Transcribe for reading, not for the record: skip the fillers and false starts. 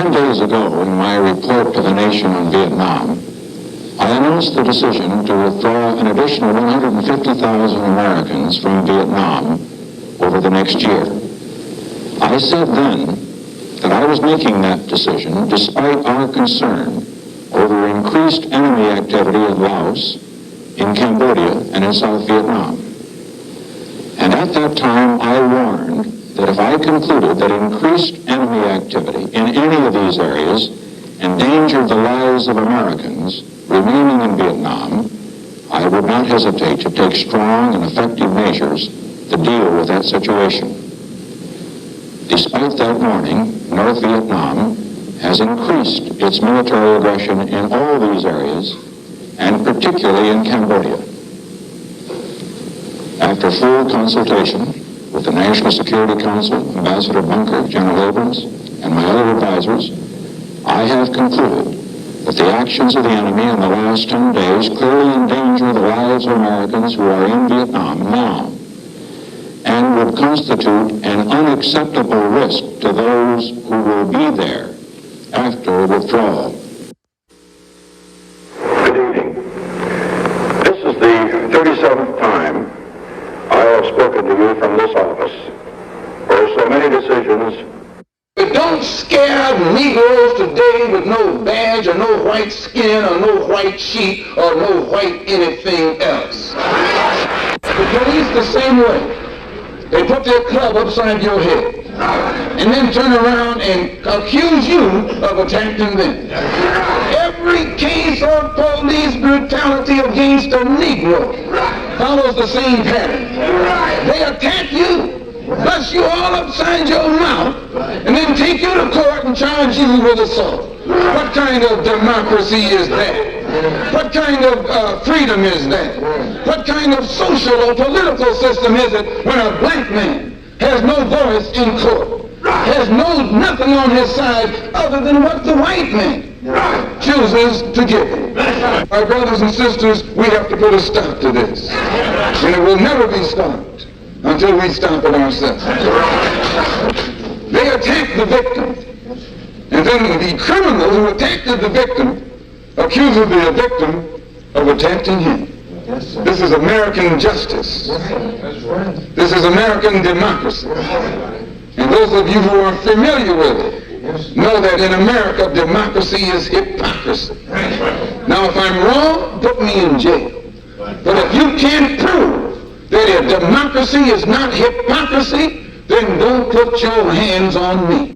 10 days ago, in my report to the nation on Vietnam, I announced the decision to withdraw an additional 150,000 Americans from Vietnam over the next year. I said then that I was making that decision despite our concern over increased enemy activity in Laos, in Cambodia, and in South Vietnam. And at that time, I warned that if I concluded that increased enemy activity in any of these areas endangered the lives of Americans remaining in Vietnam, I would not hesitate to take strong and effective measures to deal with that situation. Despite that warning, North Vietnam has increased its military aggression in all these areas, and particularly in Cambodia. After full consultation with the National Security Council, Ambassador Bunker, General Abrams, and my other advisors, I have concluded that the actions of the enemy in the last 10 days clearly endanger the lives of Americans who are in Vietnam now, and would constitute an unacceptable risk to those who will be there after withdrawal. Good evening. This is the 37th time I have spoken to you from this office, where so many decisions. But don't scare Negroes today with no badge or no white skin or no white sheet or no white anything else. The police the same way. They put their club upside your head and then turn around and accuse you of attacking them. Every case of police brutality against a Negro follows the same pattern. They attack you, bust you all upside your mouth, and then take you to court and charge you with assault. What kind of democracy is that? What kind of freedom is that? What kind of social or political system is it when a black man has no voice in court, has nothing on his side other than what the white man chooses to give him? My brothers and sisters, we have to put a stop to this. And it will never be stopped until we stop it ourselves. They attack the victim. And then the criminal who attacked the victim accuses the victim of attacking him. Yes, this is American justice. Yes, right. This is American democracy. And those of you who are familiar with it know that in America, democracy is hypocrisy. Now, if I'm wrong, put me in jail. But if you can't prove that a democracy is not hypocrisy, then don't put your hands on me.